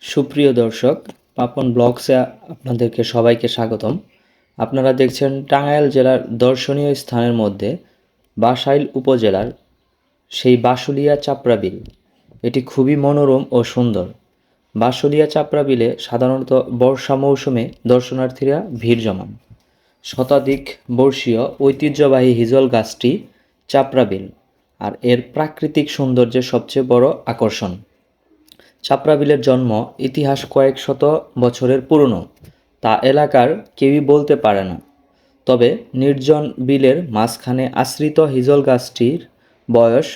সুপ্রিয় দর্শক, পাপন ব্লগসে আপনাদেরকে সবাইকে স্বাগতম। আপনারা দেখছেন টাঙ্গাইল জেলার দর্শনীয় স্থানের মধ্যে বাসাইল উপজেলার সেই বাশুলিয়া চাপড়া বিল। এটি খুবই মনোরম ও সুন্দর। বাশুলিয়া চাপড়া বিলে সাধারণত বর্ষা মৌসুমে দর্শনার্থীরা ভিড় জমান। শতাধিক বর্ষীয় ঐতিহ্যবাহী হিজল গাছটি চাপড়া বিল, আর এর প্রাকৃতিক সৌন্দর্যের সবচেয়ে বড় আকর্ষণ। চাপড়া বিলের জন্ম ইতিহাস কয়েক শত বছরের পুরনো, তা এলাকার কেউই বলতে পারে না। তবে নির্জন বিলের মাঝখানে আশ্রিত হিজল গাছটির বয়স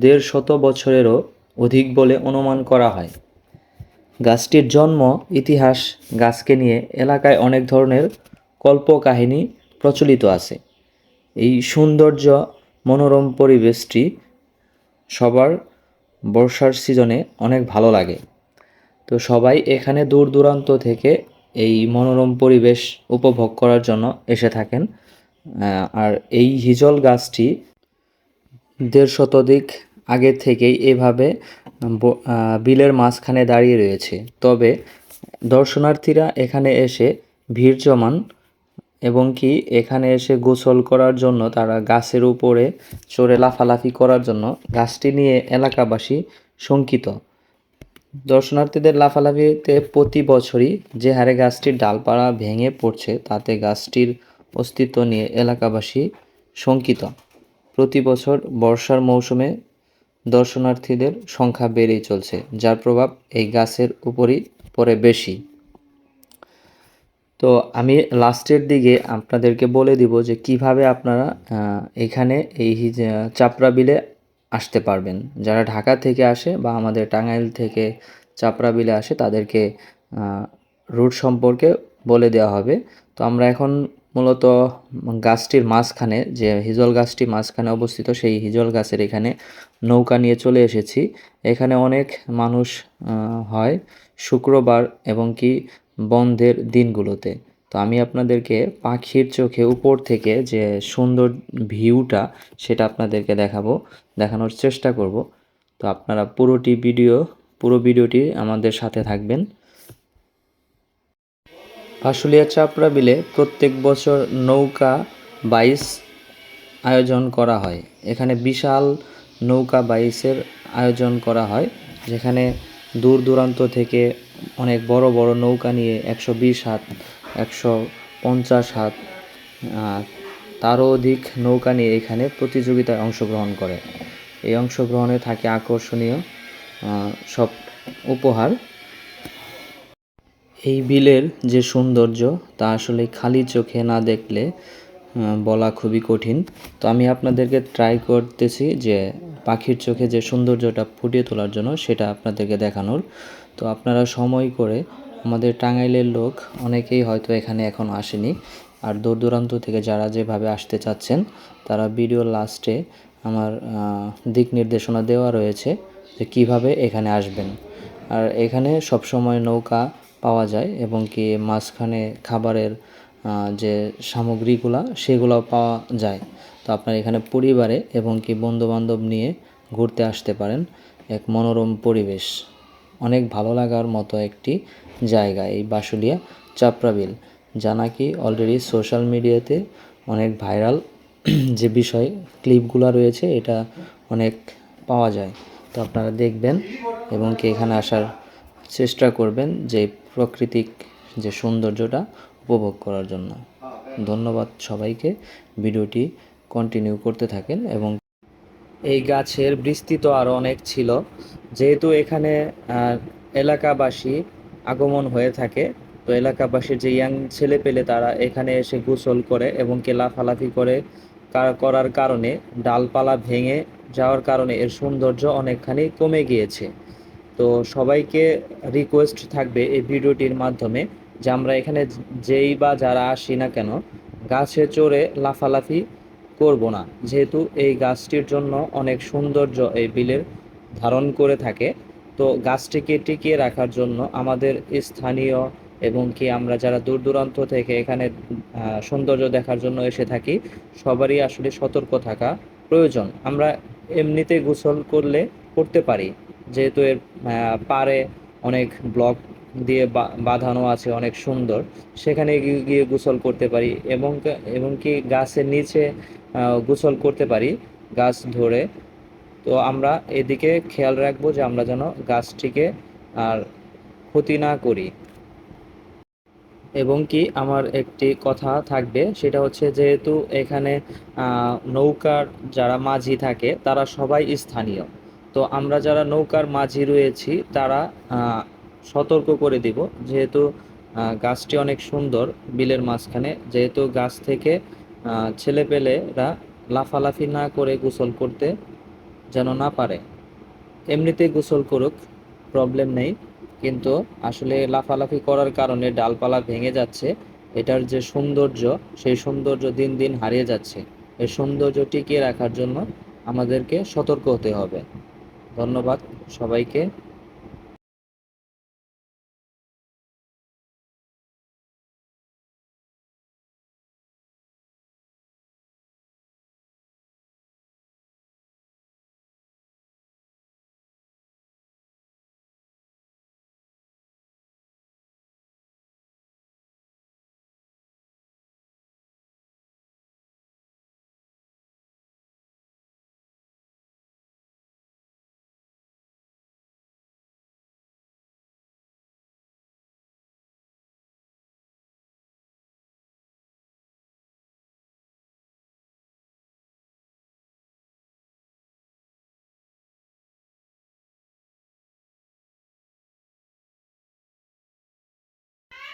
১৫০ বছরেরও অধিক বলে অনুমান করা হয়। গাছটির জন্ম ইতিহাস গাছকে নিয়ে এলাকায় অনেক ধরনের কল্পকাহিনী প্রচলিত আছে। এই সৌন্দর্য মনোরম পরিবেশটি সবার বর্ষার সিজনে অনেক ভালো লাগে। তো সবাই এখানে দূর দূরান্ত থেকে এই মনোরম পরিবেশ উপভোগ করার জন্য এসে থাকেন। আর এই হিজল গাছটি ১৫০ শতাধিক আগে থেকেই এভাবে বিলের মাঝখানে দাঁড়িয়ে রয়েছে। তবে দর্শনার্থীরা এখানে এসে ভিড় জমান এবং কি এখানে এসে গোসল করার জন্য তারা গাছের উপরে চড়ে লাফালাফি করার জন্য গাছটি নিয়ে এলাকাবাসী শঙ্কিত। দর্শনার্থীদের লাফালাফিতে প্রতি বছরই যে হারে গাছটির ডালপালা ভেঙে পড়ছে, তাতে গাছটির অস্তিত্ব নিয়ে এলাকাবাসী শঙ্কিত। প্রতি বছর বর্ষার মৌসুমে দর্শনার্থীদের সংখ্যা বেড়েই চলছে, যার প্রভাব এই গাছের উপরই পড়ে বেশি। তো আমি লাস্টের দিকে আপনাদেরকে বলে দিব যে কিভাবে আপনারা এখানে এই চাপড়া বিলে আসতে পারবেন। যারা ঢাকা থেকে আসে বা আমাদের টাঙ্গাইল থেকে চাপড়া বিলে আসে, তাদেরকে রুট সম্পর্কে বলে দেওয়া হবে। তো আমরা এখন মূলত গাছটির মাঝখানে, যে হিজল গাছটি মাঝখানে অবস্থিত, সেই হিজল গাছের এখানে নৌকা নিয়ে চলে এসেছি। এখানে অনেক মানুষ হয় শুক্রবার এবং কি বন্ধের দিনগুলোতে। তো আমি আপনাদেরকে পাখির চোখে উপর থেকে যে সুন্দর ভিউটা, সেটা আপনাদেরকে দেখানোর চেষ্টা করব। তো আপনারা পুরো ভিডিওটি আমাদের সাথে থাকবেন। বাশুলিয়া চাপড়া বিলে প্রত্যেক বছর নৌকা বাইচ আয়োজন করা হয়। এখানে বিশাল নৌকা বাইচের আয়োজন করা হয়, যেখানে দূর দূরান্ত থেকে অনেক বড় বড় নৌকা নিয়ে ১২০ হাত, ১৫০ হাত, তারও অধিক নৌকা নিয়ে এখানে প্রতিযোগিতায় অংশগ্রহণ করে। এই অংশগ্রহণে থাকে আকর্ষণীয় সব উপহার। এই বিলের যে সৌন্দর্য, তা আসলে খালি চোখে না দেখলে বলা খুবই কঠিন। তো আমি আপনাদেরকে ট্রাই করতেছি যে পাখির চোখে যে সৌন্দর্যটা ফুটিয়ে তোলার জন্য, সেটা আপনাদেরকে দেখানোর। তো আপনারা সময় করে, আমাদের টাঙ্গাইলের লোক অনেকেই হয়তো এখানে এখন আসেনি, আর দূর দূরান্ত থেকে যারা যেভাবে আসতে চাচ্ছেন, তারা ভিডিওর লাস্টে আমার দিক নির্দেশনা দেওয়া রয়েছে যে কিভাবে এখানে আসবেন। আর এখানে সবসময় নৌকা পাওয়া যায় এবং কি মাঝখানে খাবারের যে সামগ্রীগুলো, সেগুলোও পাওয়া যায়। তো আপনার এখানে পরিবারে এবং কি বন্ধুবান্ধব নিয়ে ঘুরতে আসতে পারেন। এক মনোরম পরিবেশ, অনেক ভালো লাগার মতো একটি জায়গা এই বাশুলিয়া চাপড়া বিল, যা নাকি অলরেডি সোশ্যাল মিডিয়াতে অনেক ভাইরাল। যে বিষয় ক্লিপগুলো রয়েছে, এটা অনেক পাওয়া যায়। তো আপনারা দেখবেন এবং কি এখানে আসার চেষ্টা করবেন যে প্রাকৃতিক যে সৌন্দর্যটা উপভোগ করার জন্য। ধন্যবাদ সবাইকে। ভিডিওটি কন্টিনিউ করতে থাকেন। এবং এই গাছের বিস্তৃত আরও অনেক ছিল, যেহেতু এখানে এলাকাবাসী আগমন হয়ে থাকে। তো এলাকাবাসীর যে ইয়াং ছেলে পেলে, তারা এখানে এসে গোসল করে এবং কে লাফালাফি করার কারণে, ডালপালা ভেঙে যাওয়ার কারণে এর সৌন্দর্য অনেকখানি কমে গিয়েছে। তো সবাইকে রিকোয়েস্ট থাকবে এই ভিডিওটির মাধ্যমে যে আমরা এখানে যেই বা যারা আসি না কেন, গাছে চড়ে লাফালাফি করব না, যেহেতু এই গাছটির জন্য অনেক সৌন্দর্য এই বিলের ধারণ করে থাকে। তো গাছটিকে টিকিয়ে রাখার জন্য আমাদের স্থানীয় এবং কি আমরা যারা দূর দূরান্ত থেকে এখানে সৌন্দর্য দেখার জন্য এসে থাকি, সবারই আসলে সতর্ক থাকা প্রয়োজন। আমরা এমনিতে গোসল করতে পারি, যেহেতু এর পাড়ে অনেক ব্লক দিয়ে বাঁধানো আছে, অনেক সুন্দর। সেখানে গিয়ে গোসল করতে পারি, এবং কি গাছের নিচে গোসল করতে পারি গাছ ধরে। তো আমরা এদিকে খেয়াল রাখবো যে আমরা যেন গাছটিকে আর ক্ষতি না করি। এবং কি আমার একটি কথা থাকবে, সেটা হচ্ছে যেহেতু এখানে নৌকার যারা মাঝি থাকে তারা সবাই স্থানীয়, তো আমরা যারা নৌকার মাঝি রয়েছি তারা সতর্ক করে দিব, যেহেতু গাছটি অনেক সুন্দর বিলের মাঝখানে, যেহেতু গাছ থেকে ছেলেপেলেরা লাফালাফি না করে গোসল করতে যেন না পারে। এমনিতেই গোসল করুক, প্রবলেম নেই, কিন্তু আসলে লাফালাফি করার কারণে ডালপালা ভেঙে যাচ্ছে। এটার যে সৌন্দর্য, সেই সৌন্দর্য দিন দিন হারিয়ে যাচ্ছে। এই সৌন্দর্য টিকিয়ে রাখার জন্য আমাদেরকে সতর্ক হতে হবে। ধন্যবাদ সবাইকে।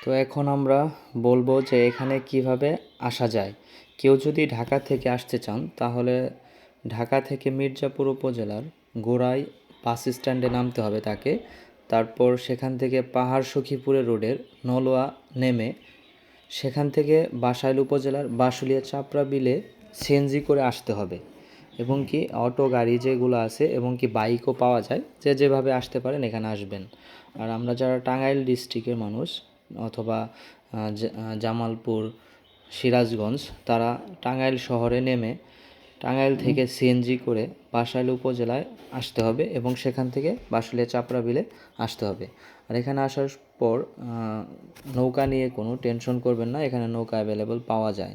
তো এখন আমরা বলবো যে এখানে কিভাবে আসা যায়। কেউ যদি ঢাকা থেকে আসতে চান তাহলে ঢাকা থেকে মির্জাপুর উপজেলার গোড়ায় বাস স্ট্যান্ডে নামতে হবে তাকে। তারপর সেখান থেকে পাহাড় সখীপুরে রোডের নলোয়া নেমে সেখান থেকে বাসাইল উপজেলার বাসুলিয়া চাপড়া বিলে সিএনজি করে আসতে হবে। এবং কি অটো গাড়ি যেগুলো আছে এবং কি বাইকও পাওয়া যায়, যে যেভাবে আসতে পারেন এখানে আসবেন। আর আমরা যারা টাঙ্গাইল ডিস্ট্রিক্টের মানুষ অথবা জামালপুর, সিরাজগঞ্জ, তারা টাঙ্গাইল শহরে নেমে টাঙ্গাইল থেকে সিএনজি করে বাসাইল উপজেলায় আসতে হবে এবং সেখান থেকে বাসুলিয়া চাপড়া বিলে আসতে হবে। আর এখানে আসার পর নৌকা নিয়ে কোনো টেনশন করবেন না, এখানে নৌকা অ্যাভেলেবল পাওয়া যায়।